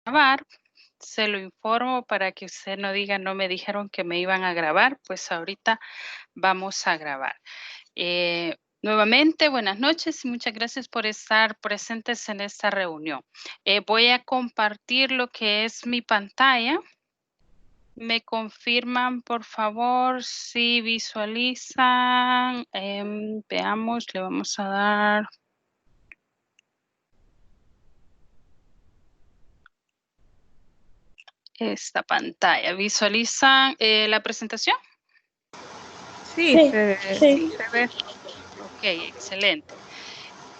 grabar. Se lo informo para que usted no diga, no me dijeron que me iban a grabar, pues ahorita vamos a grabar. Nuevamente, buenas noches y muchas gracias por estar presentes en esta reunión. Voy a compartir lo que es mi pantalla. ¿Me confirman, por favor, si visualizan? Veamos, le vamos a dar. Esta pantalla. ¿Visualizan la presentación? Sí, Sí, se ve. Ok, excelente.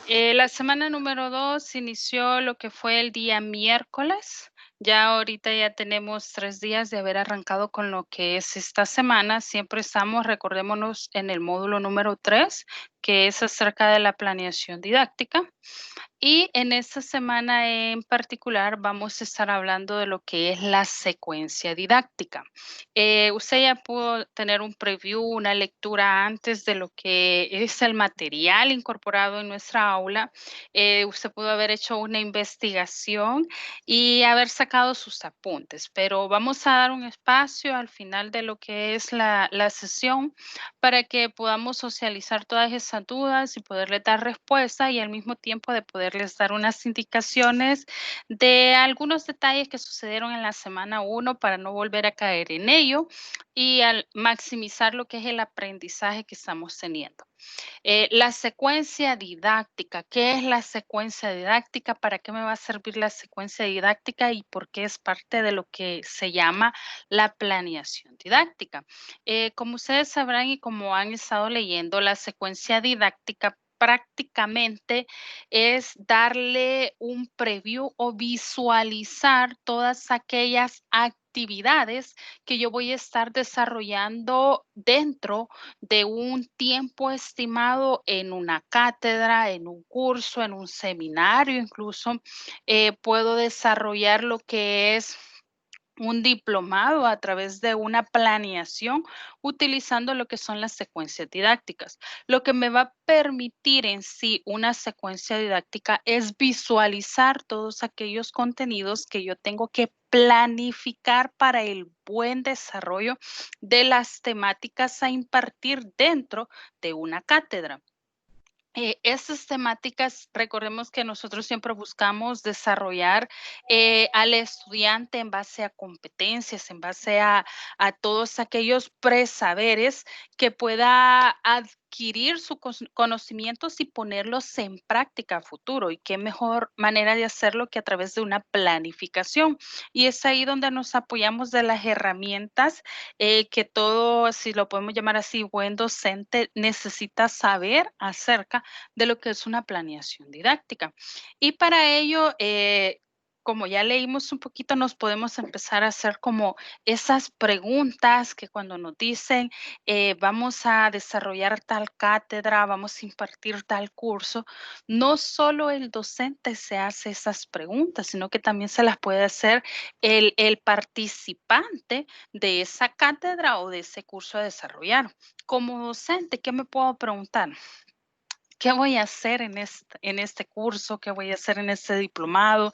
La semana número 2 inició lo que fue el día miércoles. Ya ahorita ya tenemos 3 días de haber arrancado con lo que es esta semana. Siempre estamos, recordémonos, en el módulo número 3, que es acerca de la planeación didáctica. Y en esta semana en particular vamos a estar hablando de lo que es la secuencia didáctica. Usted ya pudo tener un preview, una lectura antes de lo que es el material incorporado en nuestra aula. Usted pudo haber hecho una investigación y haber sacado sus apuntes, pero vamos a dar un espacio al final de lo que es la sesión para que podamos socializar todas esas dudas y poderles dar respuesta y al mismo tiempo de poderles dar unas indicaciones de algunos detalles que sucedieron en la semana 1 para no volver a caer en ello y al maximizar lo que es el aprendizaje que estamos teniendo. La secuencia didáctica, ¿qué es la secuencia didáctica? ¿Para qué me va a servir la secuencia didáctica y por qué es parte de lo que se llama la planeación didáctica? Como ustedes sabrán y como han estado leyendo, la secuencia didáctica prácticamente es darle un preview o visualizar todas aquellas actividades que yo voy a estar desarrollando dentro de un tiempo estimado en una cátedra, en un curso, en un seminario, incluso puedo desarrollar lo que es un diplomado a través de una planeación utilizando lo que son las secuencias didácticas. Lo que me va a permitir en sí una secuencia didáctica es visualizar todos aquellos contenidos que yo tengo que planificar para el buen desarrollo de las temáticas a impartir dentro de una cátedra. Estas temáticas, recordemos que nosotros siempre buscamos desarrollar al estudiante en base a competencias, en base a todos aquellos presaberes que pueda adquirir sus conocimientos y ponerlos en práctica a futuro. Y qué mejor manera de hacerlo que a través de una planificación. Y es ahí donde nos apoyamos de las herramientas que todo, si lo podemos llamar así, buen docente necesita saber acerca de lo que es una planeación didáctica. Y para ello, como ya leímos un poquito, nos podemos empezar a hacer como esas preguntas que cuando nos dicen, vamos a desarrollar tal cátedra, vamos a impartir tal curso, no solo el docente se hace esas preguntas, sino que también se las puede hacer el participante de esa cátedra o de ese curso a desarrollar. Como docente, ¿qué me puedo preguntar? ¿Qué voy a hacer en este curso? ¿Qué voy a hacer en este diplomado?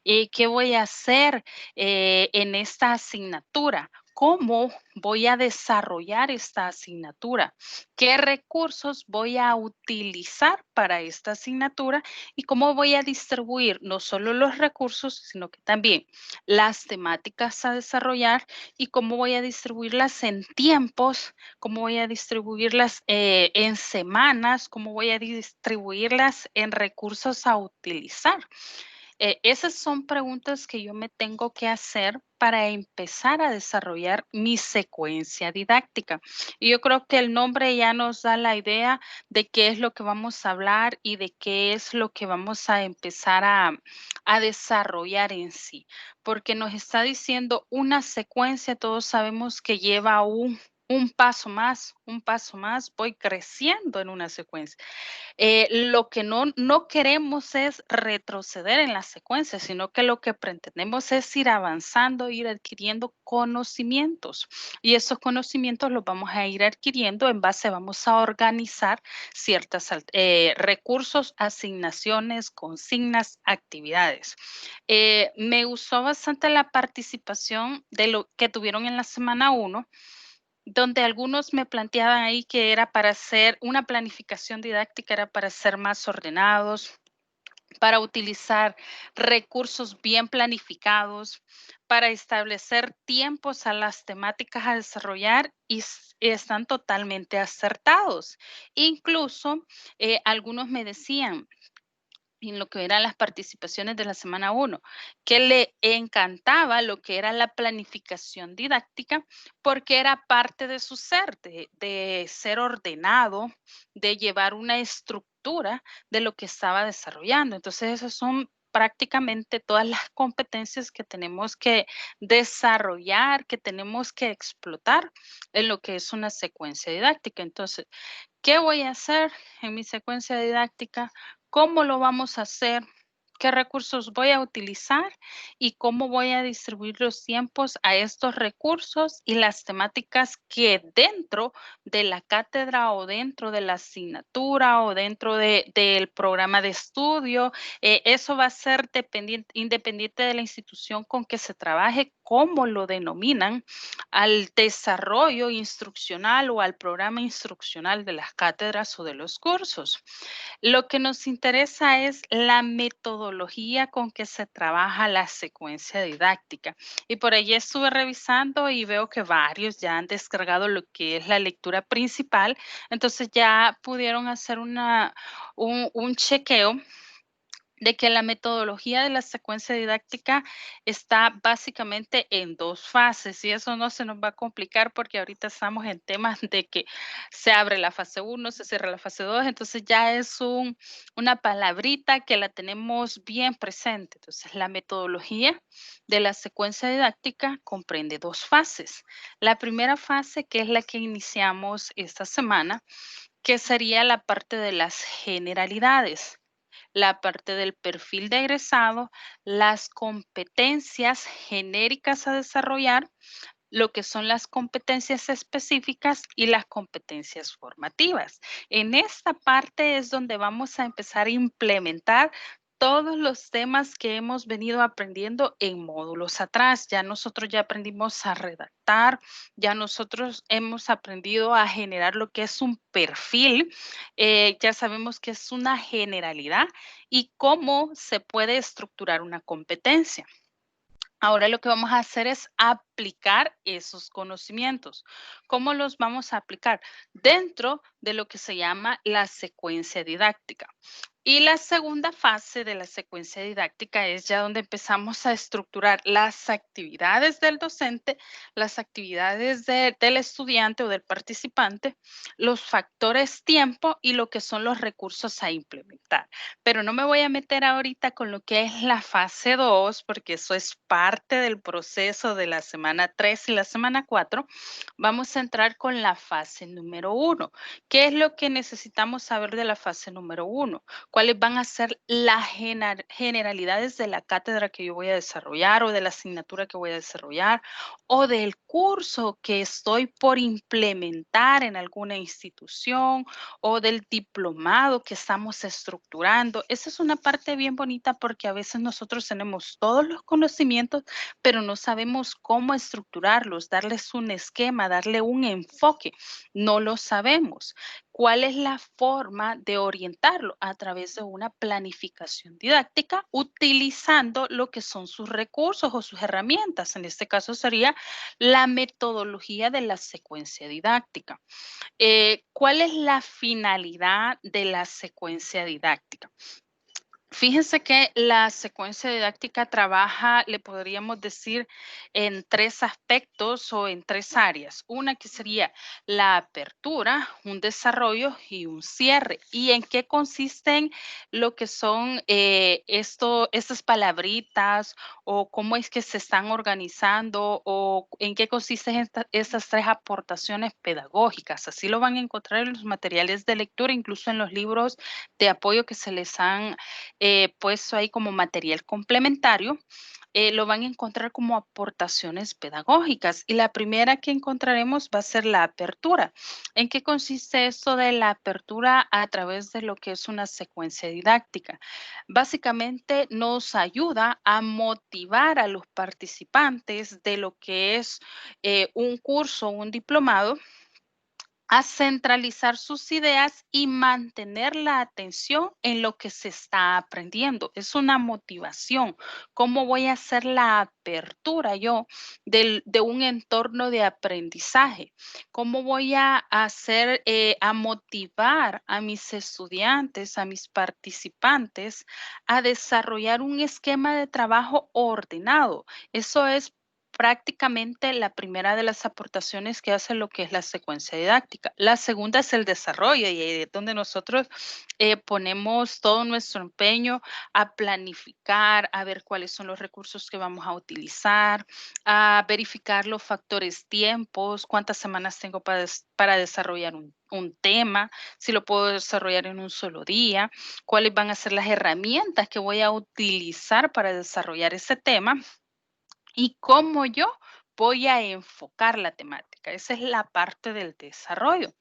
¿Qué voy a hacer en esta asignatura? ¿Cómo voy a desarrollar esta asignatura? ¿Qué recursos voy a utilizar para esta asignatura? ¿Y cómo voy a distribuir no solo los recursos, sino que también las temáticas a desarrollar y cómo voy a distribuirlas en tiempos, cómo voy a distribuirlas en semanas, cómo voy a distribuirlas en recursos a utilizar? Esas son preguntas que yo me tengo que hacer para empezar a desarrollar mi secuencia didáctica. Y yo creo que el nombre ya nos da la idea de qué es lo que vamos a hablar y de qué es lo que vamos a empezar a desarrollar en sí, porque nos está diciendo una secuencia, todos sabemos que lleva un paso más, voy creciendo en una secuencia. Lo que no queremos es retroceder en la secuencia, sino que lo que pretendemos es ir avanzando, ir adquiriendo conocimientos. Y esos conocimientos los vamos a ir adquiriendo en base, vamos a organizar ciertos recursos, asignaciones, consignas, actividades. Me gustó bastante la participación de lo que tuvieron en la semana uno, donde algunos me planteaban ahí que era para hacer una planificación didáctica, era para ser más ordenados, para utilizar recursos bien planificados, para establecer tiempos a las temáticas a desarrollar y están totalmente acertados. Incluso algunos me decían, en lo que eran las participaciones de la semana uno, que le encantaba lo que era la planificación didáctica porque era parte de su ser, de ser ordenado, de llevar una estructura de lo que estaba desarrollando. Entonces, esas son prácticamente todas las competencias que tenemos que desarrollar, que tenemos que explotar en lo que es una secuencia didáctica. Entonces, ¿qué voy a hacer en mi secuencia didáctica? ¿Cómo lo vamos a hacer? ¿Qué recursos voy a utilizar? ¿Y cómo voy a distribuir los tiempos a estos recursos y las temáticas que dentro de la cátedra o dentro de la asignatura o dentro del programa de estudio? Eso va a ser independiente de la institución con que se trabaje, cómo lo denominan al desarrollo instruccional o al programa instruccional de las cátedras o de los cursos. Lo que nos interesa es la metodología con que se trabaja la secuencia didáctica. Y por ahí estuve revisando y veo que varios ya han descargado lo que es la lectura principal. Entonces ya pudieron hacer un chequeo de que la metodología de la secuencia didáctica está básicamente en dos fases y eso no se nos va a complicar porque ahorita estamos en temas de que se abre la fase uno, se cierra la fase 2, entonces ya es una palabrita que la tenemos bien presente. Entonces, la metodología de la secuencia didáctica comprende dos fases. La primera fase, que es la que iniciamos esta semana, que sería la parte de las generalidades, la parte del perfil de egresado, las competencias genéricas a desarrollar, lo que son las competencias específicas y las competencias formativas. En esta parte es donde vamos a empezar a implementar todos los temas que hemos venido aprendiendo en módulos atrás. Ya nosotros ya aprendimos a redactar, ya nosotros hemos aprendido a generar lo que es un perfil, ya sabemos que es una generalidad y cómo se puede estructurar una competencia. Ahora lo que vamos a hacer es aplicar esos conocimientos. ¿Cómo los vamos a aplicar? Dentro de lo que se llama la secuencia didáctica. Y la segunda fase de la secuencia didáctica es ya donde empezamos a estructurar las actividades del docente, las actividades del estudiante o del participante, los factores tiempo y lo que son los recursos a implementar. Pero no me voy a meter ahorita con lo que es la fase 2, porque eso es parte del proceso de la semana 3 y la semana 4. Vamos a entrar con la fase número 1. ¿Qué es lo que necesitamos saber de la fase número 1? ¿Cuáles van a ser las generalidades de la cátedra que yo voy a desarrollar o de la asignatura que voy a desarrollar o del curso que estoy por implementar en alguna institución o del diplomado que estamos estructurando? Esa es una parte bien bonita porque a veces nosotros tenemos todos los conocimientos, pero no sabemos cómo estructurarlos, darles un esquema, darle un enfoque. No lo sabemos. ¿Cuál es la forma de orientarlo? A través de una planificación didáctica, utilizando lo que son sus recursos o sus herramientas. En este caso sería la metodología de la secuencia didáctica. ¿Cuál es la finalidad de la secuencia didáctica? Fíjense que la secuencia didáctica trabaja, le podríamos decir, en 3 aspectos o en 3 áreas. Una que sería la apertura, un desarrollo y un cierre. ¿Y en qué consisten lo que son, estas palabritas o cómo es que se están organizando o en qué consisten estas 3 aportaciones pedagógicas? Así lo van a encontrar en los materiales de lectura, incluso en los libros de apoyo que se les han puesto ahí como material complementario, lo van a encontrar como aportaciones pedagógicas. Y la primera que encontraremos va a ser la apertura. ¿En qué consiste esto de la apertura a través de lo que es una secuencia didáctica? Básicamente nos ayuda a motivar a los participantes de lo que es un curso, un diplomado, a centralizar sus ideas y mantener la atención en lo que se está aprendiendo. Es una motivación. ¿Cómo voy a hacer la apertura yo de un entorno de aprendizaje? ¿Cómo voy a hacer, a motivar a mis estudiantes, a mis participantes a desarrollar un esquema de trabajo ordenado? Eso es prácticamente la primera de las aportaciones que hace lo que es la secuencia didáctica. La segunda es el desarrollo y ahí es donde nosotros ponemos todo nuestro empeño a planificar, a ver cuáles son los recursos que vamos a utilizar, a verificar los factores tiempos, cuántas semanas tengo para desarrollar un tema, si lo puedo desarrollar en un solo día, cuáles van a ser las herramientas que voy a utilizar para desarrollar ese tema y cómo yo voy a enfocar la temática. Esa es la parte del desarrollo.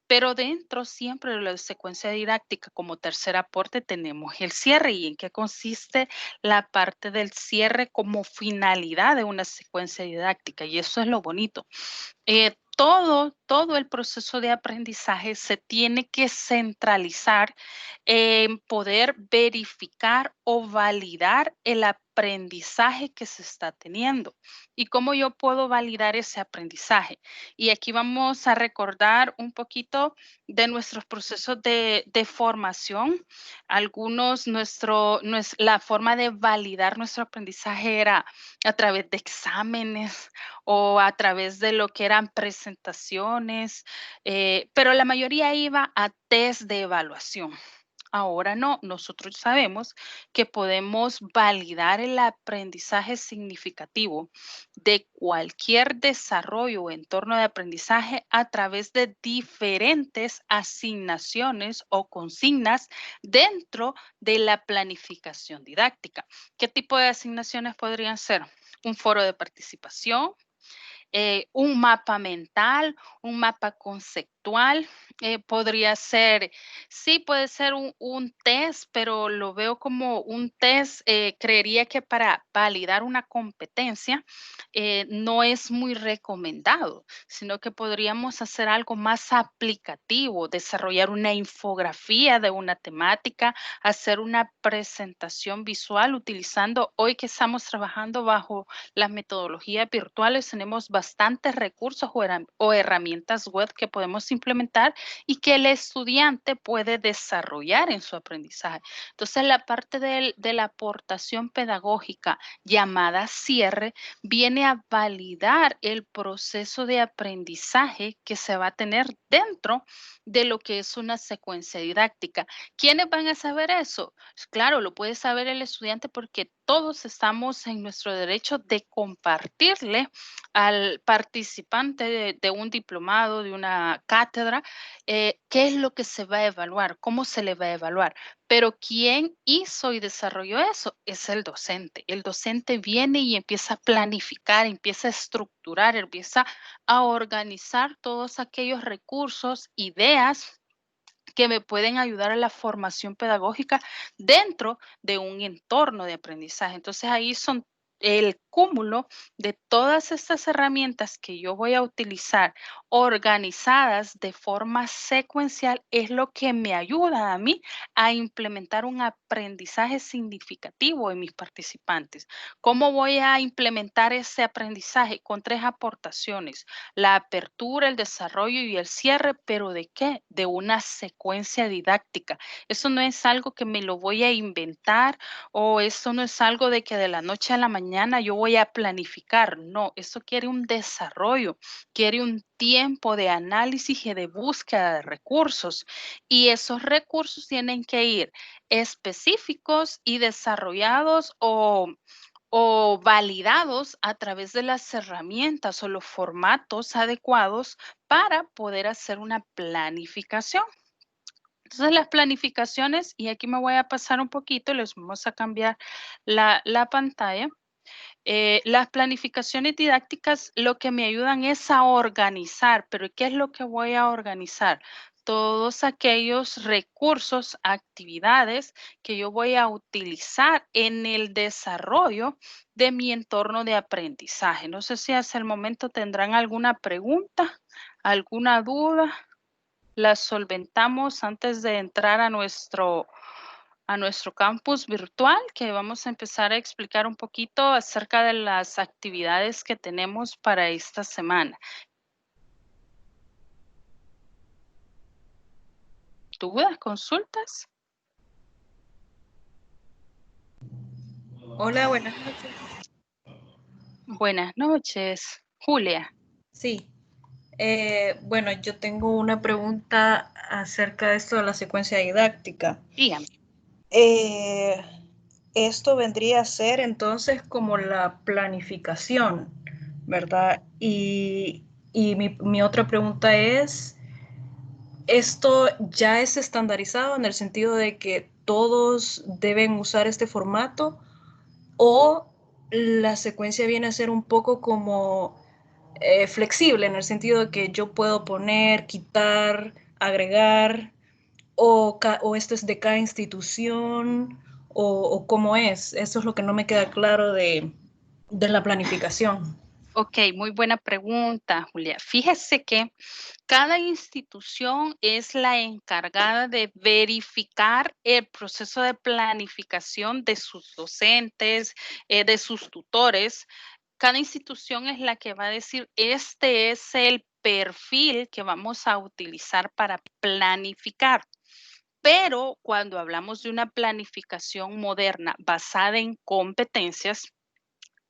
Pero dentro siempre de la secuencia didáctica, como tercer aporte, tenemos el cierre. ¿Y en qué consiste la parte del cierre como finalidad de una secuencia didáctica? Y eso es lo bonito. Todo el proceso de aprendizaje se tiene que centralizar en poder verificar o validar el aprendizaje que se está teniendo. ¿Y cómo yo puedo validar ese aprendizaje? Y aquí vamos a recordar un poquito de nuestros procesos de formación. Algunos, la forma de validar nuestro aprendizaje era a través de exámenes, o a través de lo que eran presentaciones, pero la mayoría iba a test de evaluación. Ahora no, nosotros sabemos que podemos validar el aprendizaje significativo de cualquier desarrollo o entorno de aprendizaje a través de diferentes asignaciones o consignas dentro de la planificación didáctica. ¿Qué tipo de asignaciones podrían ser? Un foro de participación, un mapa mental, un mapa conceptual, podría ser, sí, puede ser un test, pero lo veo como un test, creería que para validar una competencia no es muy recomendado, sino que podríamos hacer algo más aplicativo, desarrollar una infografía de una temática, hacer una presentación visual utilizando, hoy que estamos trabajando bajo las metodologías virtuales, tenemos bastantes recursos o herramientas web que podemos implementar y que el estudiante puede desarrollar en su aprendizaje. Entonces, la parte de la aportación pedagógica llamada cierre viene a validar el proceso de aprendizaje que se va a tener dentro de lo que es una secuencia didáctica. ¿Quiénes van a saber eso? Claro, lo puede saber el estudiante porque todos estamos en nuestro derecho de compartirle al participante de un diplomado, de una cátedra, qué es lo que se va a evaluar, cómo se le va a evaluar. Pero quien hizo y desarrolló eso es el docente. El docente viene y empieza a planificar, empieza a estructurar, empieza a organizar todos aquellos recursos, ideas que me pueden ayudar a la formación pedagógica dentro de un entorno de aprendizaje. Entonces ahí son el cúmulo de todas estas herramientas que yo voy a utilizar organizadas de forma secuencial es lo que me ayuda a mí a implementar un aprendizaje significativo en mis participantes. ¿Cómo voy a implementar ese aprendizaje? Con tres aportaciones: la apertura, el desarrollo y el cierre, pero ¿de qué? De una secuencia didáctica. Eso no es algo que me lo voy a inventar, o eso no es algo de que de la noche a la mañana yo voy a planificar. No, eso quiere un desarrollo, quiere un tiempo de análisis y de búsqueda de recursos. Y esos recursos tienen que ir específicos y desarrollados o validados a través de las herramientas o los formatos adecuados para poder hacer una planificación. Entonces, las planificaciones, y aquí me voy a pasar un poquito, les vamos a cambiar la pantalla. Las planificaciones didácticas lo que me ayudan es a organizar, pero ¿qué es lo que voy a organizar? Todos aquellos recursos, actividades que yo voy a utilizar en el desarrollo de mi entorno de aprendizaje. No sé si hasta el momento tendrán alguna pregunta, alguna duda. Las solventamos antes de entrar a nuestro campus virtual, que vamos a empezar a explicar un poquito acerca de las actividades que tenemos para esta semana. ¿Dudas, consultas? Hola, buenas noches. Buenas noches, Julia. Sí, bueno, yo tengo una pregunta acerca de esto de la secuencia didáctica. Dígame. Eh, Esto vendría a ser entonces como la planificación, ¿verdad? Y mi otra pregunta es, ¿esto ya es estandarizado en el sentido de que todos deben usar este formato o la secuencia viene a ser un poco como flexible en el sentido de que yo puedo poner, quitar, agregar, o esto es de cada institución, o cómo es? Eso es lo que no me queda claro de la planificación. Ok, muy buena pregunta, Julia. Fíjese que cada institución es la encargada de verificar el proceso de planificación de sus docentes, de sus tutores. Cada institución es la que va a decir, este es el perfil que vamos a utilizar para planificar. Pero cuando hablamos de una planificación moderna basada en competencias,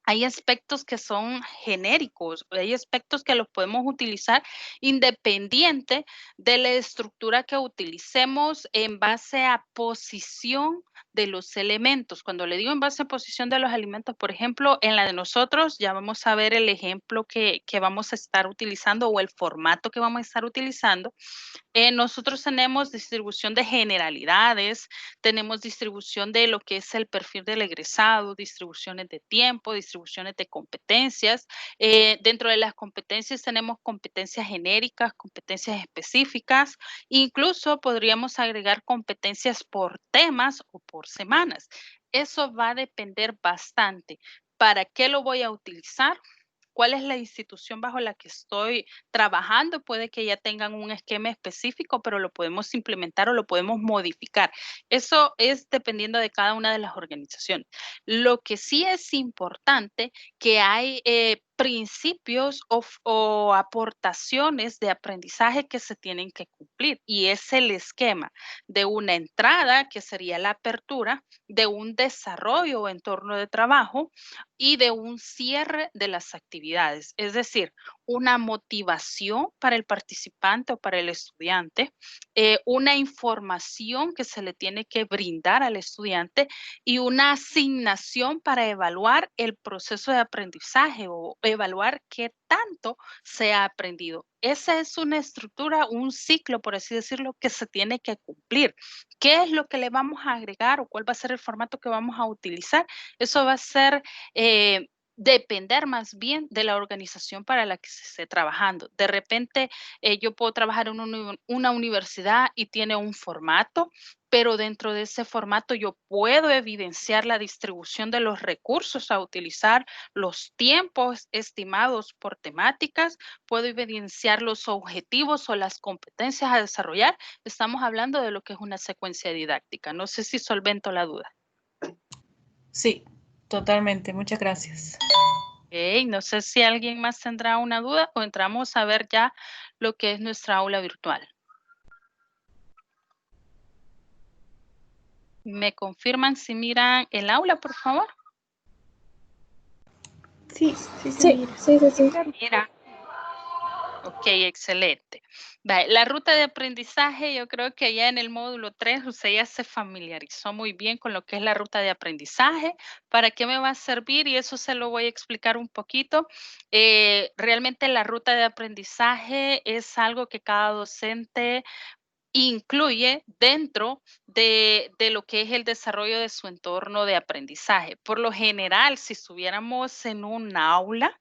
hay aspectos que son genéricos, hay aspectos que los podemos utilizar independiente de la estructura que utilicemos en base a posición de los elementos. Cuando le digo en base a posición de los alimentos, por ejemplo, en la de nosotros, ya vamos a ver el ejemplo que vamos a estar utilizando o el formato que vamos a estar utilizando. Nosotros tenemos distribución de generalidades, tenemos distribución de lo que es el perfil del egresado, distribuciones de tiempo, distribuciones de competencias. Dentro de las competencias tenemos competencias genéricas, competencias específicas, incluso podríamos agregar competencias por temas o por semanas. Eso va a depender bastante. ¿Para qué lo voy a utilizar? ¿Cuál es la institución bajo la que estoy trabajando? Puede que ya tengan un esquema específico, pero lo podemos implementar o lo podemos modificar. Eso es dependiendo de cada una de las organizaciones. Lo que sí es importante, que hay principios o aportaciones de aprendizaje que se tienen que cumplir, y es el esquema de una entrada, que sería la apertura, de un desarrollo o entorno de trabajo, y de un cierre de las actividades, es decir, una motivación para el participante o para el estudiante, una información que se le tiene que brindar al estudiante y una asignación para evaluar el proceso de aprendizaje o evaluar qué tanto se ha aprendido. Esa es una estructura, un ciclo, por así decirlo, que se tiene que cumplir. ¿Qué es lo que le vamos a agregar o cuál va a ser el formato que vamos a utilizar? Eso va a ser depender más bien de la organización para la que se esté trabajando. De repente, yo puedo trabajar en una universidad y tiene un formato, pero dentro de ese formato yo puedo evidenciar la distribución de los recursos a utilizar, los tiempos estimados por temáticas, puedo evidenciar los objetivos o las competencias a desarrollar. Estamos hablando de lo que es una secuencia didáctica. No sé si solvento la duda. Sí, totalmente. Muchas gracias. Ok, no sé si alguien más tendrá una duda o entramos a ver ya lo que es nuestra aula virtual. ¿Me confirman si miran el aula, por favor? Sí, sí. Mira. Ok, excelente. La ruta de aprendizaje, yo creo que ya en el módulo 3 usted ya se familiarizó muy bien con lo que es la ruta de aprendizaje, para qué me va a servir y eso se lo voy a explicar un poquito. Realmente la ruta de aprendizaje es algo que cada docente incluye dentro de lo que es el desarrollo de su entorno de aprendizaje. Por lo general, si estuviéramos en un aula,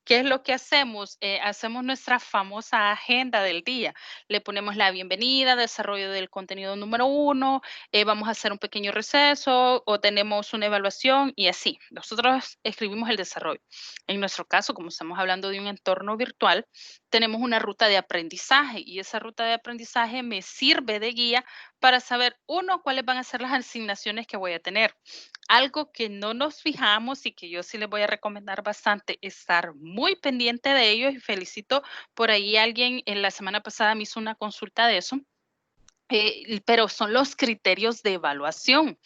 ¿qué es lo que hacemos? Hacemos nuestra famosa agenda del día. Le ponemos la bienvenida, desarrollo del contenido número 1, vamos a hacer un pequeño receso o tenemos una evaluación y así. Nosotros escribimos el desarrollo. En nuestro caso, como estamos hablando de un entorno virtual, tenemos una ruta de aprendizaje y esa ruta de aprendizaje me sirve de guía para saber, uno, cuáles van a ser las asignaciones que voy a tener. Algo que no nos fijamos y que yo sí les voy a recomendar bastante, estar muy pendiente de ellos y felicito por ahí alguien en la semana pasada me hizo una consulta de eso, pero son los criterios de evaluación.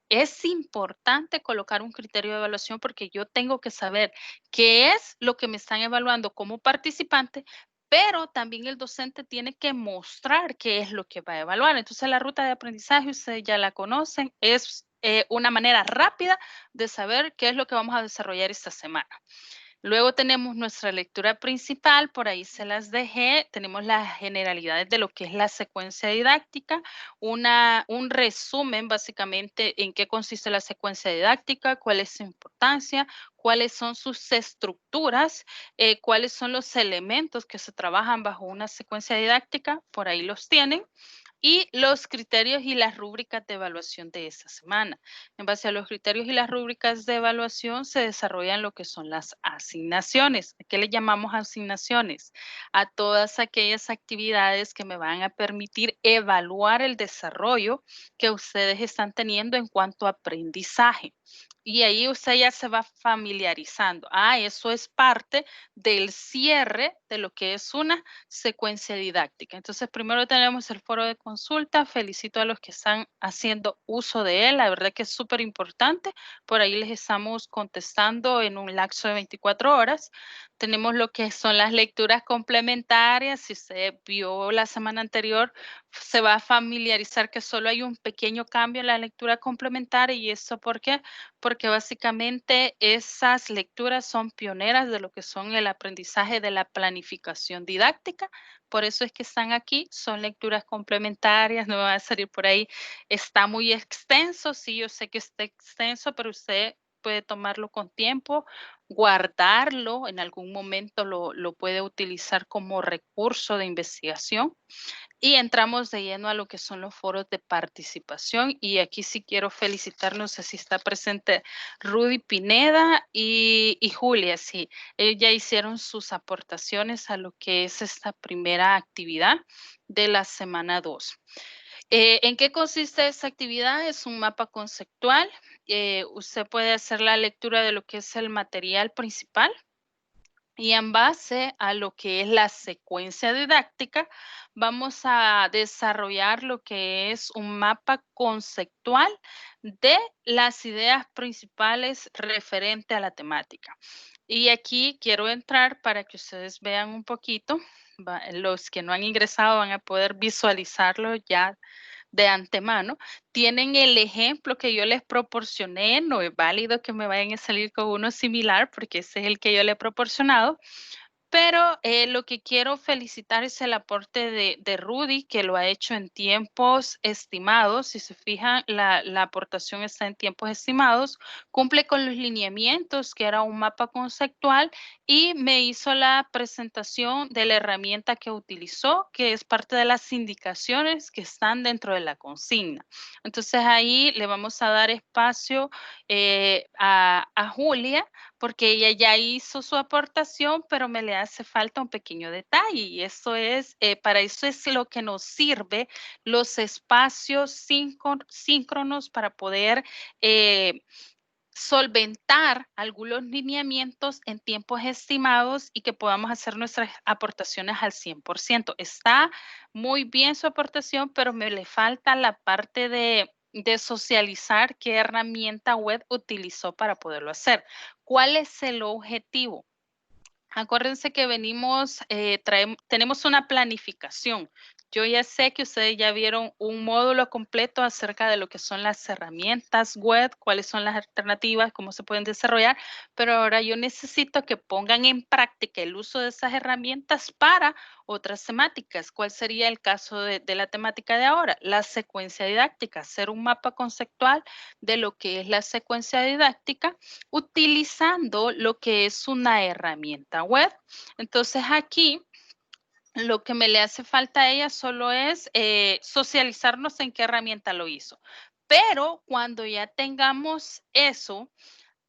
Es importante colocar un criterio de evaluación porque yo tengo que saber qué es lo que me están evaluando como participante, pero también el docente tiene que mostrar qué es lo que va a evaluar. Entonces, la ruta de aprendizaje, ustedes ya la conocen, es una manera rápida de saber qué es lo que vamos a desarrollar esta semana. Luego tenemos nuestra lectura principal, por ahí se las dejé. Tenemos las generalidades de lo que es la secuencia didáctica, un resumen básicamente en qué consiste la secuencia didáctica, cuál es su importancia, cuáles son sus estructuras, cuáles son los elementos que se trabajan bajo una secuencia didáctica, por ahí los tienen y los criterios y las rúbricas de evaluación de esta semana. En base a los criterios y las rúbricas de evaluación se desarrollan lo que son las asignaciones. ¿A qué le llamamos asignaciones? A todas aquellas actividades que me van a permitir evaluar el desarrollo que ustedes están teniendo en cuanto a aprendizaje. Y ahí usted ya se va familiarizando. Eso es parte del cierre de lo que es una secuencia didáctica. Entonces, primero tenemos el foro de consulta. Felicito a los que están haciendo uso de él. La verdad que es súper importante. Por ahí les estamos contestando en un lapso de 24 horas. Tenemos lo que son las lecturas complementarias. Si usted vio la semana anterior, se va a familiarizar que solo hay un pequeño cambio en la lectura complementaria. ¿Y eso por qué? Porque básicamente esas lecturas son pioneras de lo que son el aprendizaje de la planificación didáctica. Por eso es que están aquí, son lecturas complementarias, no va a salir por ahí. Está muy extenso, sí, yo sé que está extenso, pero usted puede tomarlo con tiempo, guardarlo, en algún momento lo puede utilizar como recurso de investigación. Y entramos de lleno a lo que son los foros de participación y aquí sí quiero felicitarnos, así está presente Rudy Pineda y Julia, sí, ellos ya hicieron sus aportaciones a lo que es esta primera actividad de la semana 2. ¿En qué consiste esta actividad? Es un mapa conceptual. Usted puede hacer la lectura de lo que es el material principal y en base a lo que es la secuencia didáctica, vamos a desarrollar lo que es un mapa conceptual de las ideas principales referente a la temática. Y aquí quiero entrar para que ustedes vean un poquito. Los que no han ingresado van a poder visualizarlo ya de antemano. Tienen el ejemplo que yo les proporcioné, no es válido que me vayan a salir con uno similar porque ese es el que yo le he proporcionado, Pero lo que quiero felicitar es el aporte de Rudy, que lo ha hecho en tiempos estimados. Si se fijan, la aportación está en tiempos estimados, cumple con los lineamientos, que era un mapa conceptual, y me hizo la presentación de la herramienta que utilizó, que es parte de las indicaciones que están dentro de la consigna. Entonces ahí le vamos a dar espacio a Julia, porque ella ya hizo su aportación, pero me le hace falta un pequeño detalle, y eso es, para eso es lo que nos sirve los espacios síncronos para poder solventar algunos lineamientos en tiempos estimados y que podamos hacer nuestras aportaciones al 100%. Está muy bien su aportación, pero me le falta la parte de socializar qué herramienta web utilizó para poderlo hacer. ¿Cuál es el objetivo? Acuérdense que venimos, tenemos una planificación. Yo ya sé que ustedes ya vieron un módulo completo acerca de lo que son las herramientas web, cuáles son las alternativas, cómo se pueden desarrollar, pero ahora yo necesito que pongan en práctica el uso de esas herramientas para otras temáticas. ¿Cuál sería el caso de la temática de ahora? La secuencia didáctica, hacer un mapa conceptual de lo que es la secuencia didáctica utilizando lo que es una herramienta web. Entonces aquí lo que me le hace falta a ella solo es socializarnos en qué herramienta lo hizo. Pero cuando ya tengamos eso,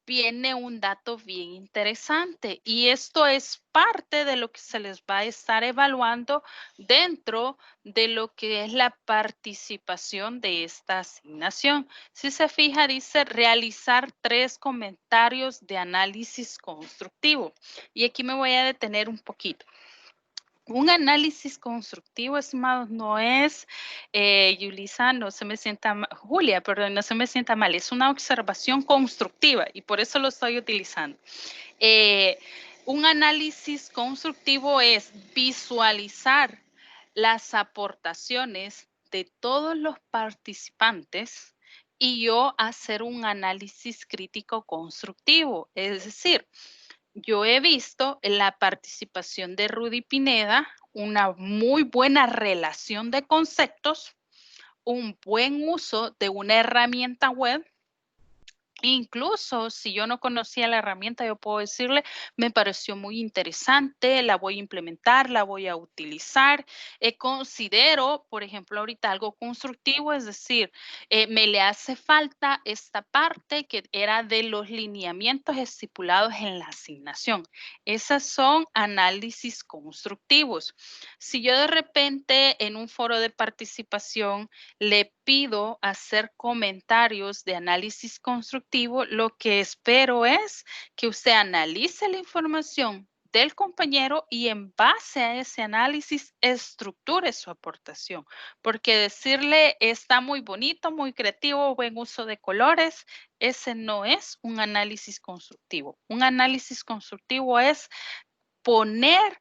viene un dato bien interesante, y esto es parte de lo que se les va a estar evaluando dentro de lo que es la participación de esta asignación. Si se fija, dice realizar 3 comentarios de análisis constructivo, y aquí me voy a detener un poquito. Un análisis constructivo, estimados, no es, Yulisa, no se me sienta Julia, perdón, no se me sienta mal, es una observación constructiva, y por eso lo estoy utilizando. Un análisis constructivo es visualizar las aportaciones de todos los participantes y yo hacer un análisis crítico constructivo. Es decir, yo he visto en la participación de Rudy Pineda una muy buena relación de conceptos, un buen uso de una herramienta web. Incluso si yo no conocía la herramienta, yo puedo decirle, me pareció muy interesante, la voy a implementar, la voy a utilizar. Considero, por ejemplo, ahorita algo constructivo, es decir, me le hace falta esta parte que era de los lineamientos estipulados en la asignación. Esas son análisis constructivos. Si yo de repente en un foro de participación le pido hacer comentarios de análisis constructivo, lo que espero es que usted analice la información del compañero y en base a ese análisis estructure su aportación, porque decirle está muy bonito, muy creativo, buen uso de colores, ese no es un análisis constructivo. Un análisis constructivo es poner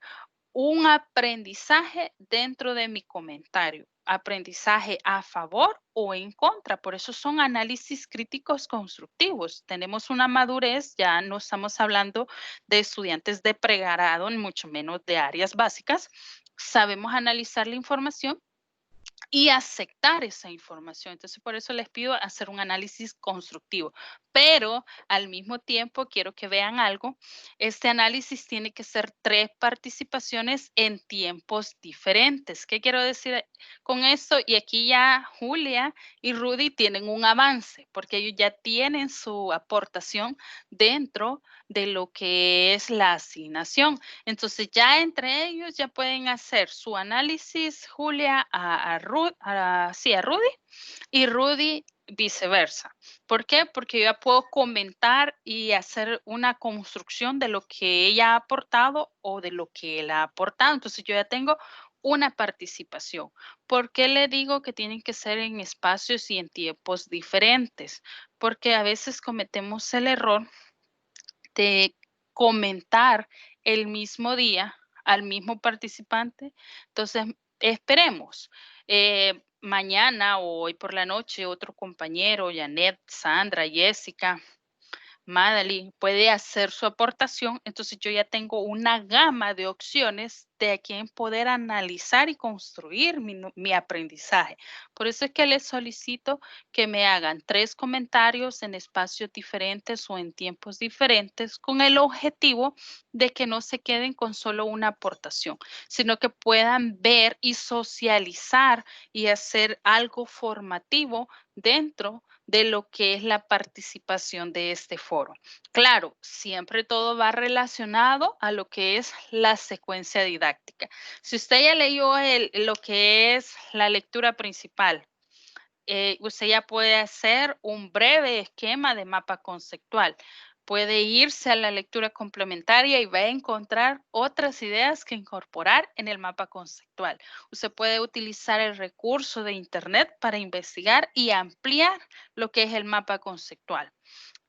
un aprendizaje dentro de mi comentario, aprendizaje a favor o en contra. Por eso son análisis críticos constructivos. Tenemos una madurez, ya no estamos hablando de estudiantes de pregrado, ni mucho menos de áreas básicas. Sabemos analizar la información y aceptar esa información. Entonces, por eso les pido hacer un análisis constructivo. Pero al mismo tiempo, quiero que vean algo. Este análisis tiene que ser 3 participaciones en tiempos diferentes. ¿Qué quiero decir con esto? Y aquí ya Julia y Rudy tienen un avance, porque ellos ya tienen su aportación dentro de lo que es la asignación. Entonces, ya entre ellos ya pueden hacer su análisis, Julia a Rudy, y Rudy viceversa. ¿Por qué? Porque yo ya puedo comentar y hacer una construcción de lo que ella ha aportado o de lo que él ha aportado. Entonces, yo ya tengo una participación. ¿Por qué le digo que tienen que ser en espacios y en tiempos diferentes? Porque a veces cometemos el error de comentar el mismo día al mismo participante. Entonces, esperemos. Mañana o hoy por la noche, otro compañero, Janet, Sandra, Jessica, Madeline puede hacer su aportación, entonces yo ya tengo una gama de opciones de a quién poder analizar y construir mi aprendizaje. Por eso es que les solicito que me hagan 3 comentarios en espacios diferentes o en tiempos diferentes con el objetivo de que no se queden con solo una aportación, sino que puedan ver y socializar y hacer algo formativo dentro de lo que es la participación de este foro. Claro, siempre todo va relacionado a lo que es la secuencia didáctica. Si usted ya leyó lo que es la lectura principal, usted ya puede hacer un breve esquema de mapa conceptual. Puede irse a la lectura complementaria y va a encontrar otras ideas que incorporar en el mapa conceptual. Usted puede utilizar el recurso de Internet para investigar y ampliar lo que es el mapa conceptual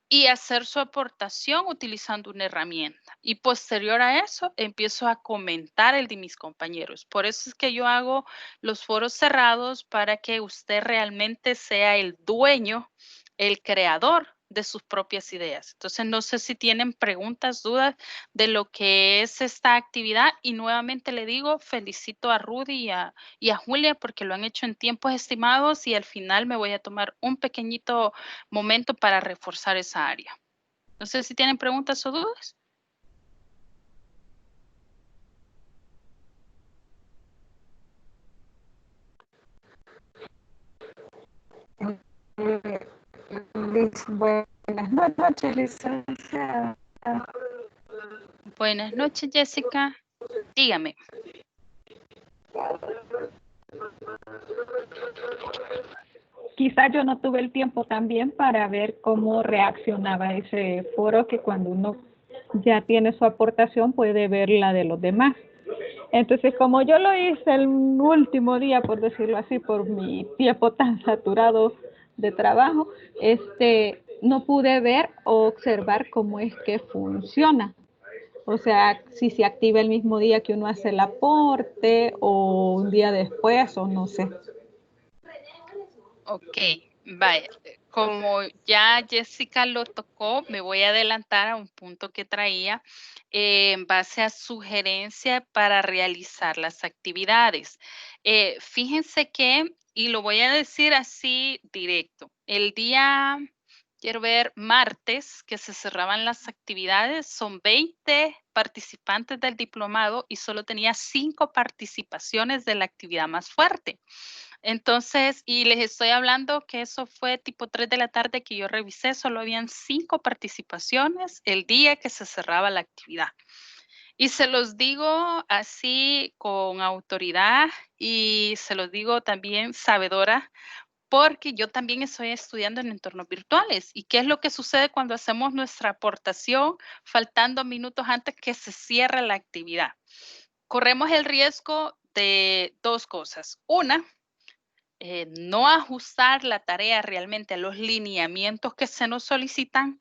y hacer su aportación utilizando una herramienta. Y posterior a eso, empiezo a comentar el de mis compañeros. Por eso es que yo hago los foros cerrados para que usted realmente sea el dueño, el creador de sus propias ideas. Entonces, no sé si tienen preguntas, dudas de lo que es esta actividad. Y nuevamente le digo, felicito a Rudy y a Julia porque lo han hecho en tiempos estimados y al final me voy a tomar un pequeñito momento para reforzar esa área. No sé si tienen preguntas o dudas. Buenas noches, licenciada. Buenas noches, Jessica. Dígame. Quizás yo no tuve el tiempo también para ver cómo reaccionaba ese foro, que cuando uno ya tiene su aportación puede ver la de los demás. Entonces, como yo lo hice el último día, por decirlo así, por mi tiempo tan saturado de trabajo, no pude ver o observar cómo es que funciona. O sea, si se activa el mismo día que uno hace el aporte o un día después o no sé. Ok, vaya. Como ya Jessica lo tocó, me voy a adelantar a un punto que traía en base a sugerencia para realizar las actividades. Fíjense que, y lo voy a decir así directo, el día, quiero ver, martes, que se cerraban las actividades, son 20 participantes del diplomado y solo tenía 5 participaciones de la actividad más fuerte. Entonces, y les estoy hablando que eso fue tipo 3 de la tarde que yo revisé, solo habían 5 participaciones el día que se cerraba la actividad. Y se los digo así con autoridad y se los digo también sabedora, porque yo también estoy estudiando en entornos virtuales. ¿Y qué es lo que sucede cuando hacemos nuestra aportación faltando minutos antes que se cierre la actividad? Corremos el riesgo de 2 cosas. Una, no ajustar la tarea realmente a los lineamientos que se nos solicitan.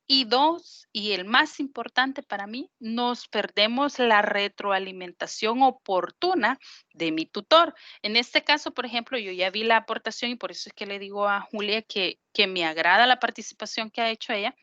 Y 2, y el más importante para mí, nos perdemos la retroalimentación oportuna de mi tutor. En este caso, por ejemplo, yo ya vi la aportación y por eso es que le digo a Julia que me agrada la participación que ha hecho ella,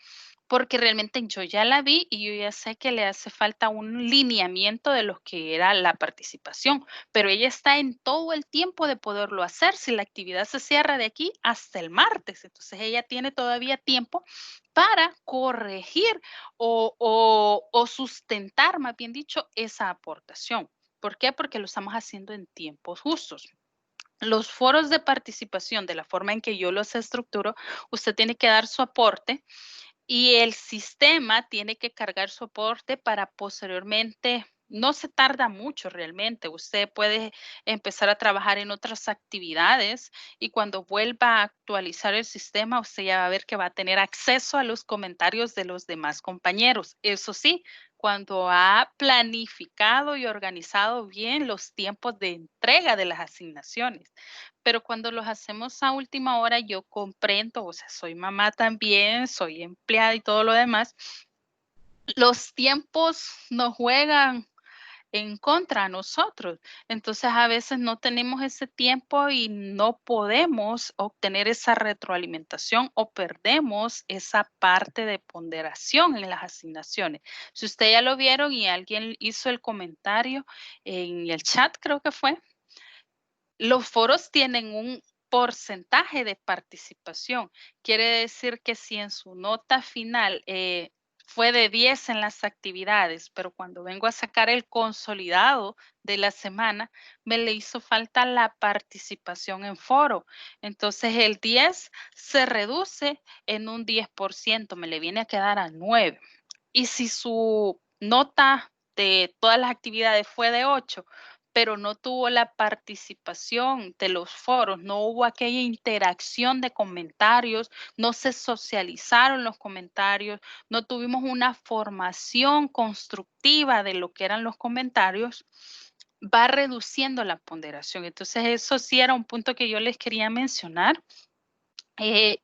porque realmente yo ya la vi y yo ya sé que le hace falta un lineamiento de lo que era la participación, pero ella está en todo el tiempo de poderlo hacer. Si la actividad se cierra de aquí hasta el martes, entonces ella tiene todavía tiempo para corregir o sustentar, más bien dicho, esa aportación. ¿Por qué? Porque lo estamos haciendo en tiempos justos. Los foros de participación, de la forma en que yo los estructuro, usted tiene que dar su aporte y el sistema tiene que cargar soporte para posteriormente, no se tarda mucho realmente, usted puede empezar a trabajar en otras actividades y cuando vuelva a actualizar el sistema, usted ya va a ver que va a tener acceso a los comentarios de los demás compañeros. Eso sí, cuando ha planificado y organizado bien los tiempos de entrega de las asignaciones. Pero cuando los hacemos a última hora, yo comprendo, o sea, soy mamá también, soy empleada y todo lo demás. Los tiempos nos juegan en contra a nosotros. Entonces, a veces no tenemos ese tiempo y no podemos obtener esa retroalimentación o perdemos esa parte de ponderación en las asignaciones. Si usted ya lo vieron y alguien hizo el comentario en el chat, creo que fue, los foros tienen un porcentaje de participación. Quiere decir que si en su nota final fue de 10 en las actividades, pero cuando vengo a sacar el consolidado de la semana, me le hizo falta la participación en foro. Entonces el 10 se reduce en un 10%, me le viene a quedar a 9. Y si su nota de todas las actividades fue de 8, pero no tuvo la participación de los foros, no hubo aquella interacción de comentarios, no se socializaron los comentarios, no tuvimos una formación constructiva de lo que eran los comentarios, va reduciendo la ponderación. Entonces, eso sí era un punto que yo les quería mencionar.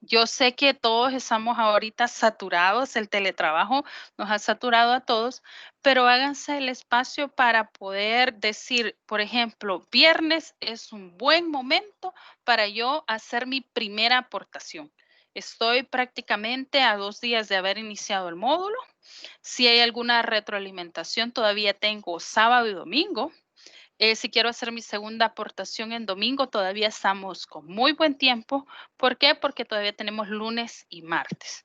Yo sé que todos estamos ahorita saturados, el teletrabajo nos ha saturado a todos, pero háganse el espacio para poder decir, por ejemplo, viernes es un buen momento para yo hacer mi primera aportación. Estoy prácticamente a 2 días de haber iniciado el módulo. Si hay alguna retroalimentación, todavía tengo sábado y domingo. Si quiero hacer mi segunda aportación en domingo, todavía estamos con muy buen tiempo. ¿Por qué? Porque todavía tenemos lunes y martes.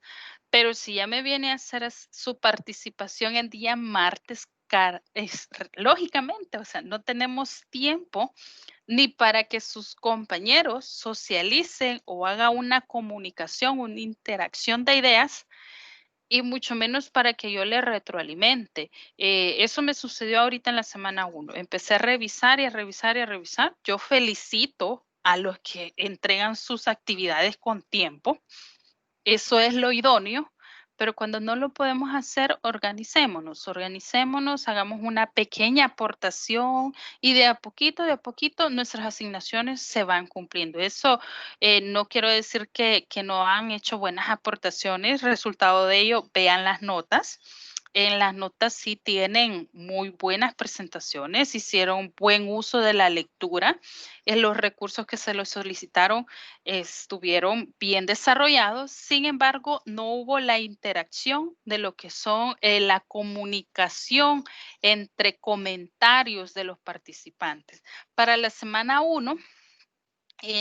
Pero si ya me viene a hacer su participación en día martes, lógicamente, o sea, no tenemos tiempo ni para que sus compañeros socialicen o haga una comunicación, una interacción de ideas y mucho menos para que yo le retroalimente. Eso me sucedió ahorita en la semana 1. Empecé a revisar y a revisar y a revisar. Yo felicito a los que entregan sus actividades con tiempo. Eso es lo idóneo, pero cuando no lo podemos hacer, organicémonos, hagamos una pequeña aportación y de a poquito nuestras asignaciones se van cumpliendo. Eso no quiero decir que no han hecho buenas aportaciones, resultado de ello, vean las notas. En las notas sí tienen muy buenas presentaciones, hicieron buen uso de la lectura, en los recursos que se les solicitaron estuvieron bien desarrollados, sin embargo, no hubo la interacción de lo que son la comunicación entre comentarios de los participantes. Para la semana 1,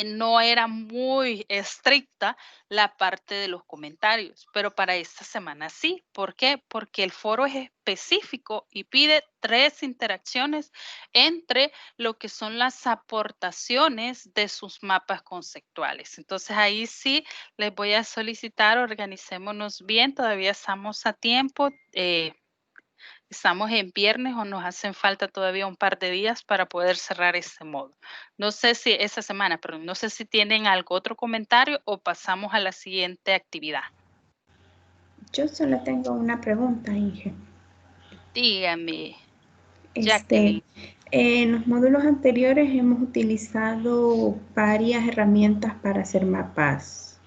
no era muy estricta la parte de los comentarios, pero para esta semana sí. ¿Por qué? Porque el foro es específico y pide 3 interacciones entre lo que son las aportaciones de sus mapas conceptuales. Entonces ahí sí les voy a solicitar, organicémonos bien, todavía estamos a tiempo. Estamos en viernes o nos hacen falta todavía un par de días para poder cerrar este módulo. No sé si esa semana, pero no sé si tienen algún otro comentario o pasamos a la siguiente actividad. Yo solo tengo una pregunta, Inge. Dígame, Jacqueline. En los módulos anteriores hemos utilizado varias herramientas para hacer mapas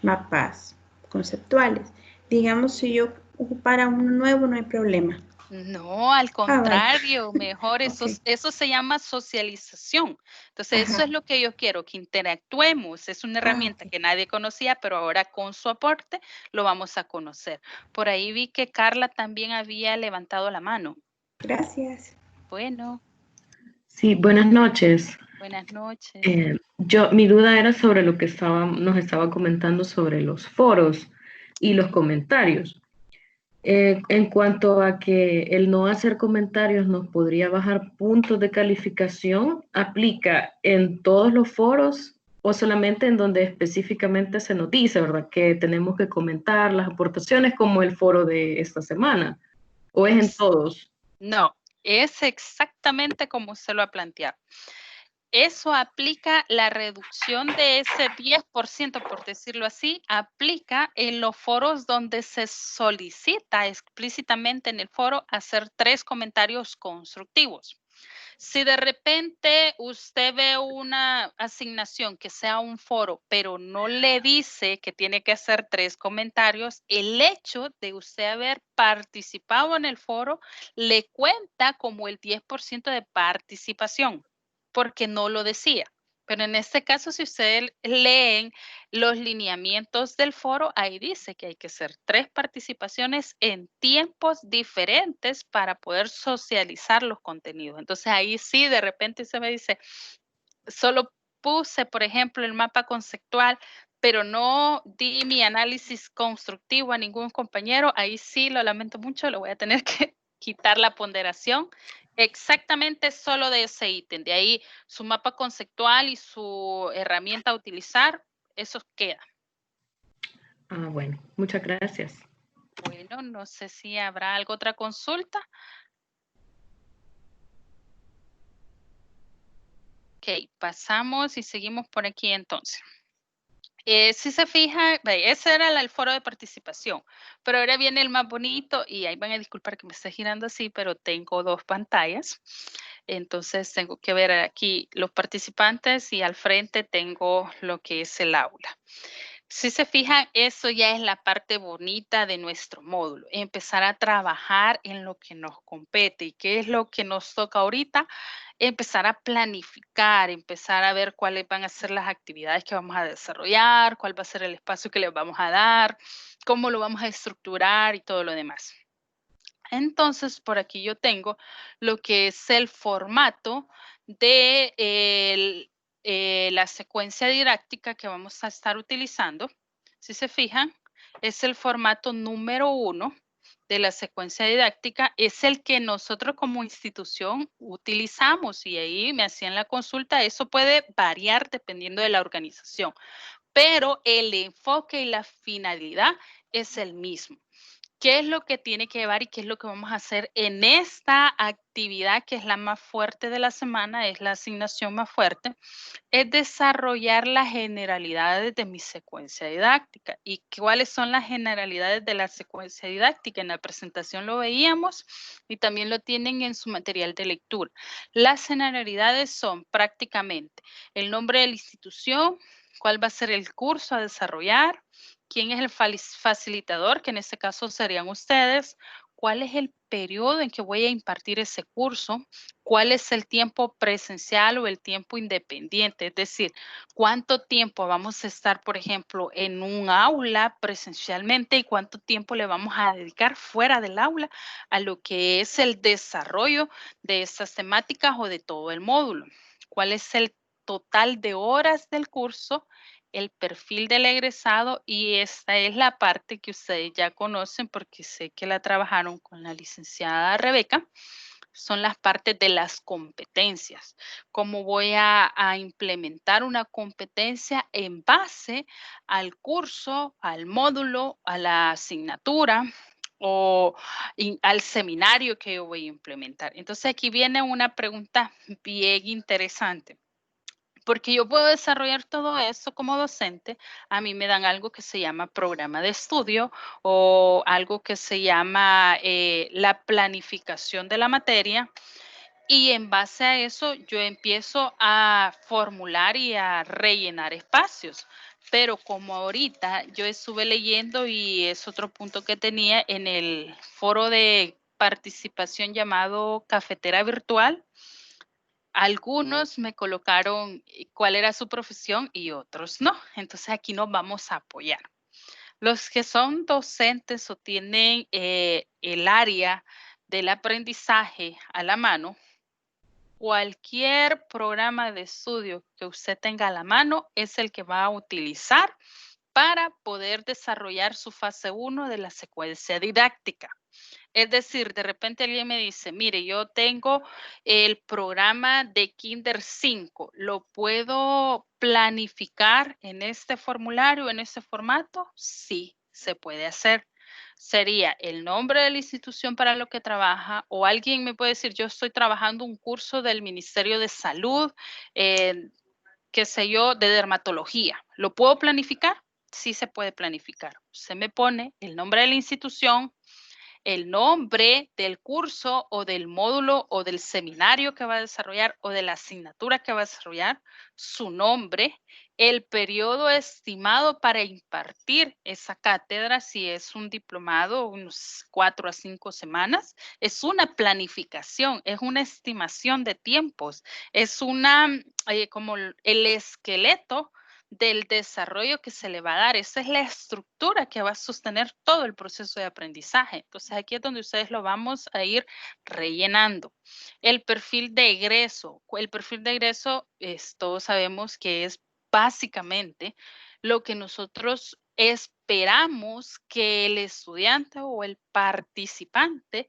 conceptuales. Digamos, si yo ocupara uno nuevo, no hay problema. No, al contrario, mejor, Okay. eso se llama socialización. Entonces, eso es lo que yo quiero, que interactuemos. Es una herramienta que nadie conocía, pero ahora con su aporte lo vamos a conocer. Por ahí vi que Carla también había levantado la mano. Gracias. Bueno. Sí, buenas noches. Buenas noches. Mi duda era sobre lo que nos estaba comentando sobre los foros y los comentarios. En cuanto a que el no hacer comentarios nos podría bajar puntos de calificación, ¿aplica en todos los foros o solamente en donde específicamente se nos dice, verdad, que tenemos que comentar las aportaciones como el foro de esta semana? ¿O es en todos? No, es exactamente como usted lo ha planteado. Eso aplica, la reducción de ese 10%, por decirlo así, aplica en los foros donde se solicita explícitamente en el foro hacer 3 comentarios constructivos. Si de repente usted ve una asignación que sea un foro, pero no le dice que tiene que hacer 3 comentarios, el hecho de usted haber participado en el foro le cuenta como el 10% de participación, porque no lo decía. Pero en este caso, si ustedes leen los lineamientos del foro, ahí dice que hay que hacer 3 participaciones en tiempos diferentes para poder socializar los contenidos. Entonces, ahí sí, de repente se me dice, solo puse, por ejemplo, el mapa conceptual, pero no di mi análisis constructivo a ningún compañero, ahí sí, lo lamento mucho, lo voy a tener que quitar la ponderación exactamente solo de ese ítem. De ahí su mapa conceptual y su herramienta a utilizar, eso queda. Ah, bueno, muchas gracias. Bueno, no sé si habrá alguna otra consulta. Ok, pasamos y seguimos por aquí entonces. Si se fija, ese era el foro de participación, pero ahora viene el más bonito y ahí van a disculpar que me esté girando así, pero tengo 2 pantallas. Entonces tengo que ver aquí los participantes y al frente tengo lo que es el aula. Si se fijan, eso ya es la parte bonita de nuestro módulo, empezar a trabajar en lo que nos compete. ¿Y qué es lo que nos toca ahorita? Empezar a planificar, empezar a ver cuáles van a ser las actividades que vamos a desarrollar, cuál va a ser el espacio que les vamos a dar, cómo lo vamos a estructurar y todo lo demás. Entonces, por aquí yo tengo lo que es el formato de la secuencia didáctica que vamos a estar utilizando. Si se fijan, es el formato número 1 de la secuencia didáctica, es el que nosotros como institución utilizamos y ahí me hacían la consulta. Eso puede variar dependiendo de la organización, pero el enfoque y la finalidad es el mismo. ¿Qué es lo que tiene que llevar y qué es lo que vamos a hacer en esta actividad que es la más fuerte de la semana, es la asignación más fuerte? Es desarrollar las generalidades de mi secuencia didáctica. ¿Y cuáles son las generalidades de la secuencia didáctica? En la presentación lo veíamos y también lo tienen en su material de lectura. Las generalidades son prácticamente el nombre de la institución, cuál va a ser el curso a desarrollar, quién es el facilitador, que en este caso serían ustedes, cuál es el periodo en que voy a impartir ese curso, cuál es el tiempo presencial o el tiempo independiente, es decir, cuánto tiempo vamos a estar, por ejemplo, en un aula presencialmente y cuánto tiempo le vamos a dedicar fuera del aula a lo que es el desarrollo de estas temáticas o de todo el módulo. ¿Cuál es el total de horas del curso? El perfil del egresado y esta es la parte que ustedes ya conocen porque sé que la trabajaron con la licenciada Rebeca. Son las partes de las competencias. Cómo voy a implementar una competencia en base al curso, al módulo, a la asignatura o al seminario que yo voy a implementar. Entonces aquí viene una pregunta bien interesante. Porque yo puedo desarrollar todo eso como docente, a mí me dan algo que se llama programa de estudio o algo que se llama la planificación de la materia y en base a eso yo empiezo a formular y a rellenar espacios. Pero como ahorita yo estuve leyendo y es otro punto que tenía en el foro de participación llamado Cafetera Virtual, algunos me colocaron cuál era su profesión y otros no. Entonces aquí nos vamos a apoyar. Los que son docentes o tienen el área del aprendizaje a la mano, cualquier programa de estudio que usted tenga a la mano es el que va a utilizar para poder desarrollar su fase 1 de la secuencia didáctica. Es decir, de repente alguien me dice, mire, yo tengo el programa de Kinder 5, ¿lo puedo planificar en este formulario, en este formato? Sí, se puede hacer. Sería el nombre de la institución para lo que trabaja o alguien me puede decir, yo estoy trabajando un curso del Ministerio de Salud, qué sé yo, de dermatología. ¿Lo puedo planificar? Sí se puede planificar. Se me pone el nombre de la institución, el nombre del curso o del módulo o del seminario que va a desarrollar o de la asignatura que va a desarrollar, su nombre, el periodo estimado para impartir esa cátedra, si es un diplomado, unos 4 a 5 semanas, es una planificación, es una estimación de tiempos, es una, como el esqueleto del desarrollo que se le va a dar. Esa es la estructura que va a sostener todo el proceso de aprendizaje. Entonces, aquí es donde ustedes lo vamos a ir rellenando. El perfil de egreso. El perfil de egreso, todos sabemos que es básicamente lo que nosotros esperamos que el estudiante o el participante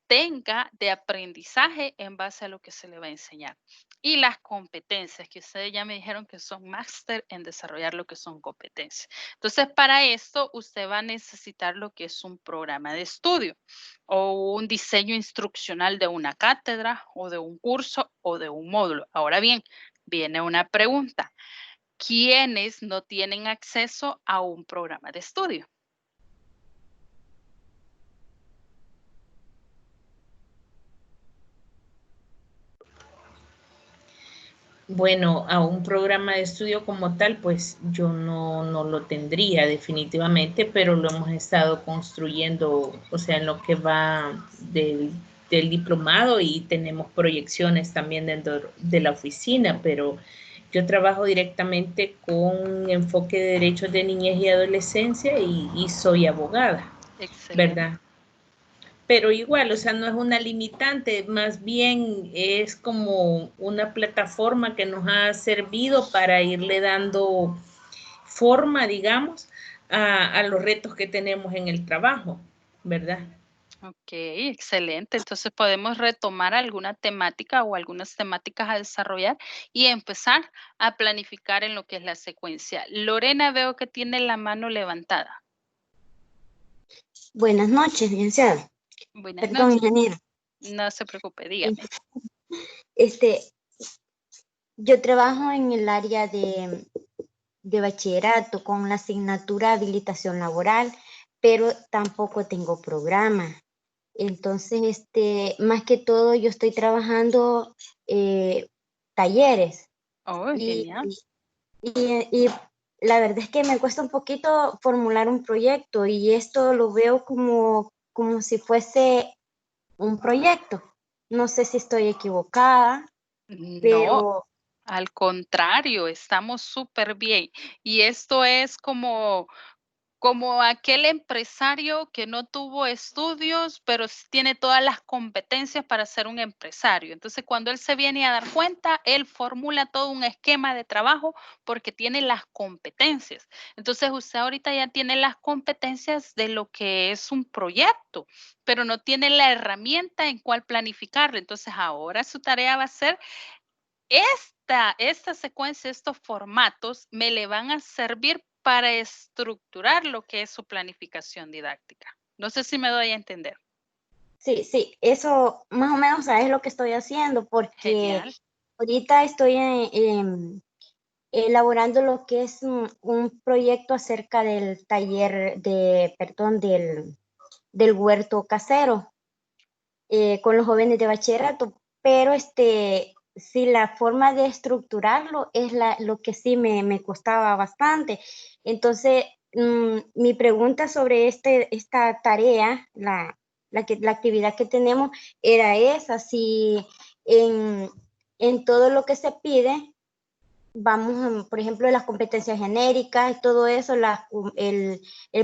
tenga de aprendizaje en base a lo que se le va a enseñar. Y las competencias, que ustedes ya me dijeron que son máster en desarrollar lo que son competencias. Entonces, para esto, usted va a necesitar lo que es un programa de estudio o un diseño instruccional de una cátedra o de un curso o de un módulo. Ahora bien, viene una pregunta. ¿Quiénes no tienen acceso a un programa de estudio? Bueno, a un programa de estudio como tal, pues yo no lo tendría definitivamente, pero lo hemos estado construyendo, o sea, en lo que va del diplomado y tenemos proyecciones también dentro de la oficina, pero yo trabajo directamente con enfoque de derechos de niñez y adolescencia y soy abogada, Excelente. ¿verdad? Pero igual, o sea, no es una limitante, más bien es como una plataforma que nos ha servido para irle dando forma, digamos, a los retos que tenemos en el trabajo, ¿verdad? Ok, excelente. Entonces podemos retomar alguna temática o algunas temáticas a desarrollar y empezar a planificar en lo que es la secuencia. Lorena, veo que tiene la mano levantada. Buenas noches, licenciado. Buenas Perdón, noches. ingeniero. No se preocupe, dígame. Este, yo trabajo en el área de bachillerato con la asignatura habilitación laboral, pero tampoco tengo programa. Entonces, más que todo, yo estoy trabajando talleres Oh, y, genial. y la verdad es que me cuesta un poquito formular un proyecto y esto lo veo como si fuese un proyecto. No sé si estoy equivocada, No, pero al contrario, estamos súper bien. Y esto es como aquel empresario que no tuvo estudios, pero tiene todas las competencias para ser un empresario. Entonces, cuando él se viene a dar cuenta, él formula todo un esquema de trabajo porque tiene las competencias. Entonces, usted ahorita ya tiene las competencias de lo que es un proyecto, pero no tiene la herramienta en cuál planificarlo. Entonces, ahora su tarea va a ser esta secuencia, estos formatos me le van a servir para estructurar lo que es su planificación didáctica. No sé si me doy a entender. sí, eso más o menos es lo que estoy haciendo porque Genial. ahorita estoy elaborando lo que es un proyecto acerca del taller del huerto casero con los jóvenes de bachillerato, pero sí, la forma de estructurarlo es lo que sí me costaba bastante. Entonces, mi pregunta sobre esta tarea, la actividad que tenemos, era esa, si en, en todo lo que se pide, vamos, por ejemplo, las competencias genéricas, todo eso, el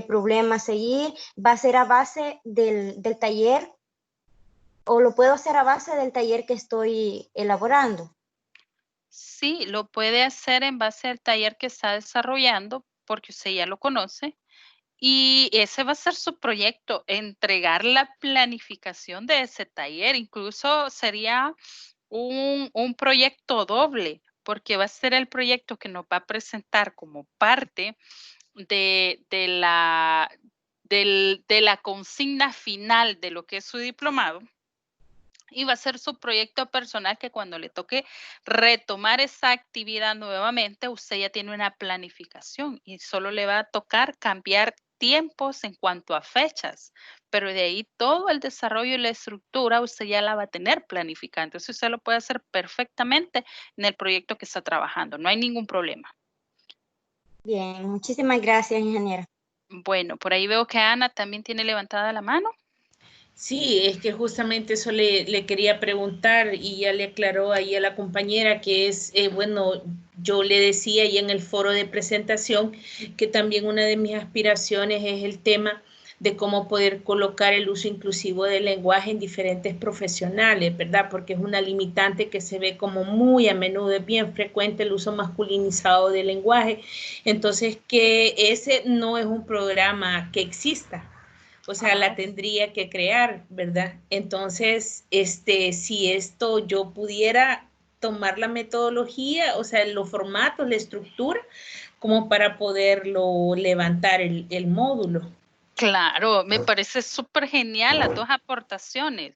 problema a seguir, va a ser a base del taller o lo puedo hacer a base del taller que estoy elaborando. Sí, lo puede hacer en base al taller que está desarrollando, porque usted ya lo conoce. Y ese va a ser su proyecto, entregar la planificación de ese taller. Incluso sería un proyecto doble, porque va a ser el proyecto que nos va a presentar como parte de la consigna final de lo que es su diplomado. y va a ser su proyecto personal que cuando le toque retomar esa actividad nuevamente, usted ya tiene una planificación y solo le va a tocar cambiar tiempos en cuanto a fechas, pero de ahí todo el desarrollo y la estructura usted ya la va a tener planificada. Entonces usted lo puede hacer perfectamente en el proyecto que está trabajando, no hay ningún problema. Bien, muchísimas gracias, ingeniera. Bueno, por ahí veo que Ana también tiene levantada la mano. Sí, es que justamente eso le quería preguntar y ya le aclaró ahí a la compañera que es, bueno, yo le decía ahí en el foro de presentación que también una de mis aspiraciones es el tema de cómo poder colocar el uso inclusivo del lenguaje en diferentes profesionales, ¿verdad? Porque es una limitante que se ve como muy a menudo, es bien frecuente el uso masculinizado del lenguaje. Entonces, que ese no es un programa que exista. O sea, la tendría que crear, ¿verdad? Entonces, si esto yo pudiera tomar la metodología, o sea, los formatos, la estructura, como para poderlo levantar el módulo. Claro, me parece súper genial las dos aportaciones.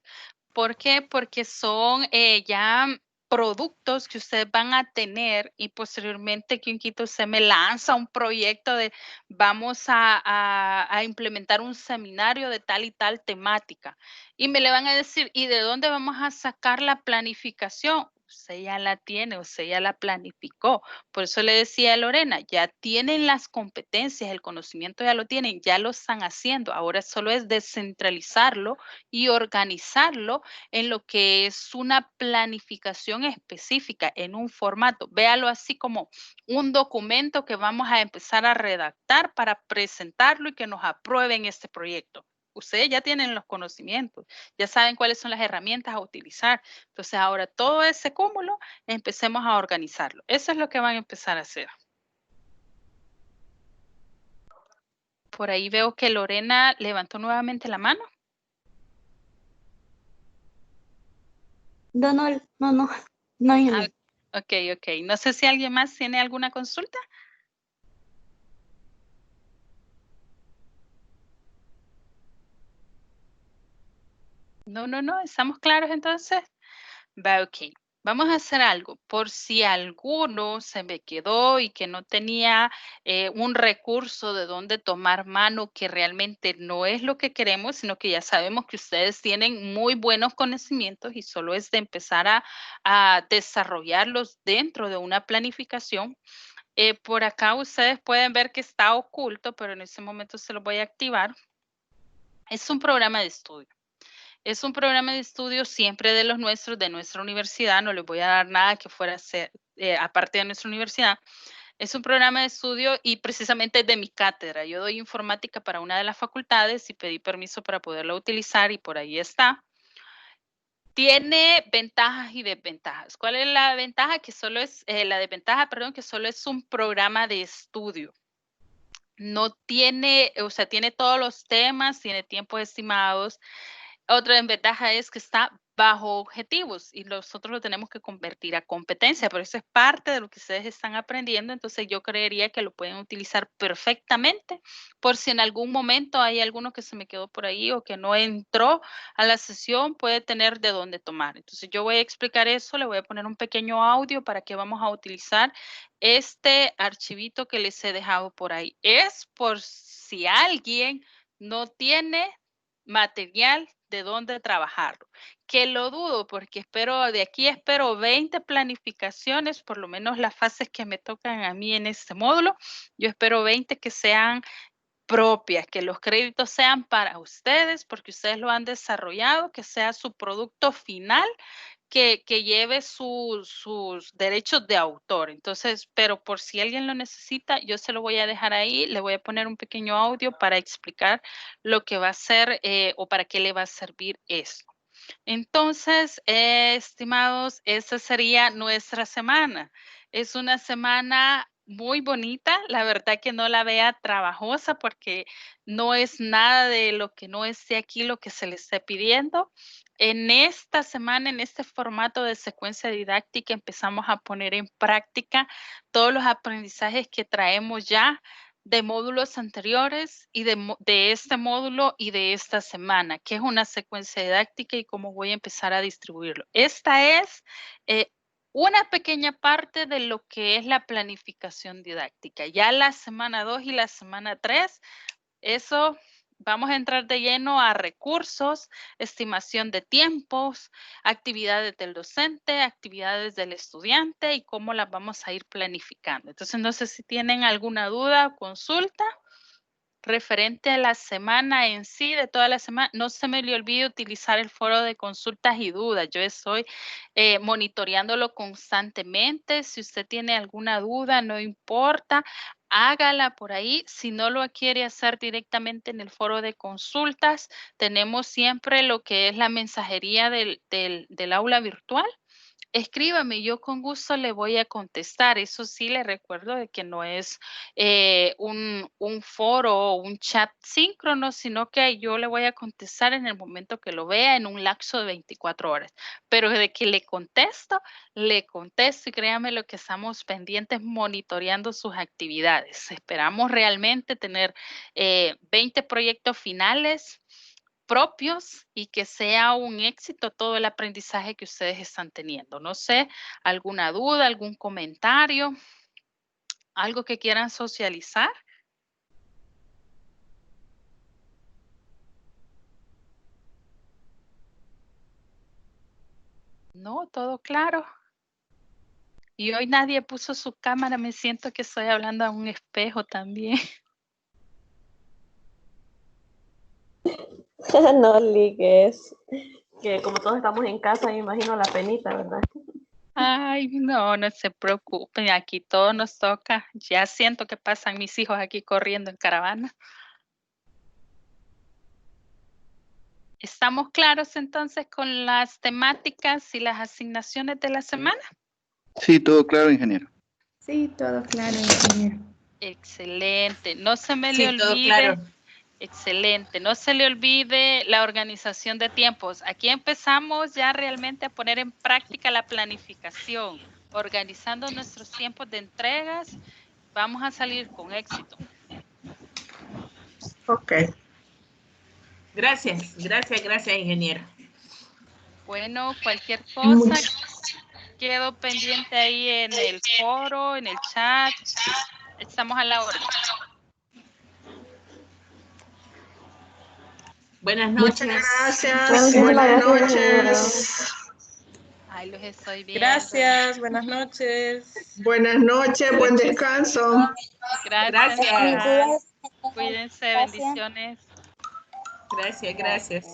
¿Por qué? Porque son ya productos que ustedes van a tener y posteriormente, Quinquito, usted me lanza un proyecto de vamos a implementar un seminario de tal y tal temática. Y me le van a decir, ¿y de dónde vamos a sacar la planificación? Usted ya la tiene, usted ya la planificó. Por eso le decía a Lorena, ya tienen las competencias, el conocimiento ya lo tienen, ya lo están haciendo. Ahora solo es descentralizarlo y organizarlo en lo que es una planificación específica, en un formato. Véalo así como un documento que vamos a empezar a redactar para presentarlo y que nos aprueben este proyecto. Ustedes ya tienen los conocimientos, ya saben cuáles son las herramientas a utilizar. Entonces, ahora todo ese cúmulo, empecemos a organizarlo. Eso es lo que van a empezar a hacer. Por ahí veo que Lorena levantó nuevamente la mano. No, ingeniera. Ok. No sé si alguien más tiene alguna consulta. No. ¿Estamos claros entonces? Va, ok. Vamos a hacer algo. Por si alguno se me quedó y que no tenía un recurso de dónde tomar mano, que realmente no es lo que queremos, sino que ya sabemos que ustedes tienen muy buenos conocimientos y solo es de empezar a desarrollarlos dentro de una planificación. Por acá ustedes pueden ver que está oculto, pero en este momento se lo voy a activar. Es un programa de estudio. Es un programa de estudio siempre de los nuestros, de nuestra universidad. No les voy a dar nada que fuera a ser, aparte de nuestra universidad. Es un programa de estudio y precisamente de mi cátedra. Yo doy informática para una de las facultades y pedí permiso para poderla utilizar y por ahí está. Tiene ventajas y desventajas. ¿Cuál es la ventaja? Que solo es, la desventaja, perdón, que solo es un programa de estudio. No tiene, o sea, tiene todos los temas, tiene tiempos estimados. Otra desventaja es que está bajo objetivos y nosotros lo tenemos que convertir a competencia, pero eso es parte de lo que ustedes están aprendiendo, entonces yo creería que lo pueden utilizar perfectamente por si en algún momento hay alguno que se me quedó por ahí o que no entró a la sesión, puede tener de dónde tomar. Entonces yo voy a explicar eso, le voy a poner un pequeño audio para que vamos a utilizar este archivito que les he dejado por ahí. Es por si alguien no tiene material de dónde trabajarlo, que lo dudo porque de aquí espero 20 planificaciones, por lo menos las fases que me tocan a mí en este módulo, yo espero 20 que sean propias, que los créditos sean para ustedes porque ustedes lo han desarrollado, que sea su producto final que lleve sus derechos de autor. Entonces, pero por si alguien lo necesita, yo se lo voy a dejar ahí, le voy a poner un pequeño audio para explicar lo que va a ser o para qué le va a servir eso. Entonces, estimados, esa sería nuestra semana. Es una semana muy bonita, la verdad que no la vea trabajosa porque no es nada de lo que no esté aquí lo que se le esté pidiendo. En esta semana, en este formato de secuencia didáctica, empezamos a poner en práctica todos los aprendizajes que traemos ya de módulos anteriores y de este módulo y de esta semana, que es una secuencia didáctica y cómo voy a empezar a distribuirlo. Esta es una pequeña parte de lo que es la planificación didáctica. Ya la semana 2 y la semana 3, eso vamos a entrar de lleno a recursos, estimación de tiempos, actividades del docente, actividades del estudiante y cómo las vamos a ir planificando. Entonces, no sé si tienen alguna duda o consulta referente a la semana en sí, de toda la semana. No se me le olvide utilizar el foro de consultas y dudas. Yo estoy monitoreándolo constantemente. Si usted tiene alguna duda, no importa, hágala por ahí. Si no lo quiere hacer directamente en el foro de consultas, tenemos siempre lo que es la mensajería del aula virtual. Escríbame, yo con gusto le voy a contestar. Eso sí, le recuerdo de que no es un foro o un chat síncrono, sino que yo le voy a contestar en el momento que lo vea en un lapso de 24 horas. Pero de que le contesto y créame lo que estamos pendientes monitoreando sus actividades. Esperamos realmente tener 20 proyectos finales propios y que sea un éxito todo el aprendizaje que ustedes están teniendo. No sé, alguna duda, algún comentario, algo que quieran socializar. No, todo claro. Y hoy nadie puso su cámara, me siento que estoy hablando a un espejo también. No ligues, que como todos estamos en casa, me imagino la penita, ¿verdad? Ay, no, no se preocupen, aquí todo nos toca. Ya siento que pasan mis hijos aquí corriendo en caravana. ¿Estamos claros entonces con las temáticas y las asignaciones de la semana? Sí, todo claro, ingeniero. Sí, todo claro, ingeniero. Excelente. No se me le Sí, todo olvide. claro. Excelente. No se le olvide la organización de tiempos. Aquí empezamos ya realmente a poner en práctica la planificación, organizando nuestros tiempos de entregas. Vamos a salir con éxito. Ok. Gracias, ingeniero. Bueno, cualquier cosa, quedo pendiente ahí en el foro, en el chat. Estamos a la orden. Buenas noches. Muchas gracias. Muchísimas Buenas gracias, noches. Ahí los estoy viendo. Gracias. Buenas noches. Buenas noches, buen descanso. Gracias. Gracias. Cuídense, Gracias. bendiciones. Gracias.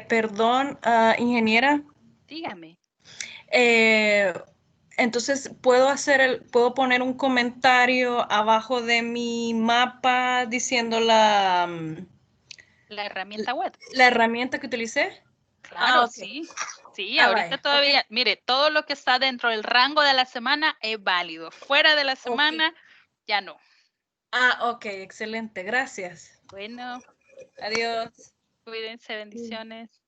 Perdón, ingeniera. Dígame. Entonces, ¿puedo poner un comentario abajo de mi mapa diciendo La herramienta web. la herramienta que utilicé? Claro, Okay. sí, ahorita vaya, todavía, mire, todo lo que está dentro del rango de la semana es válido. Fuera de la semana, ya no. Ok, excelente, gracias. Bueno, Adiós. cuídense, bendiciones.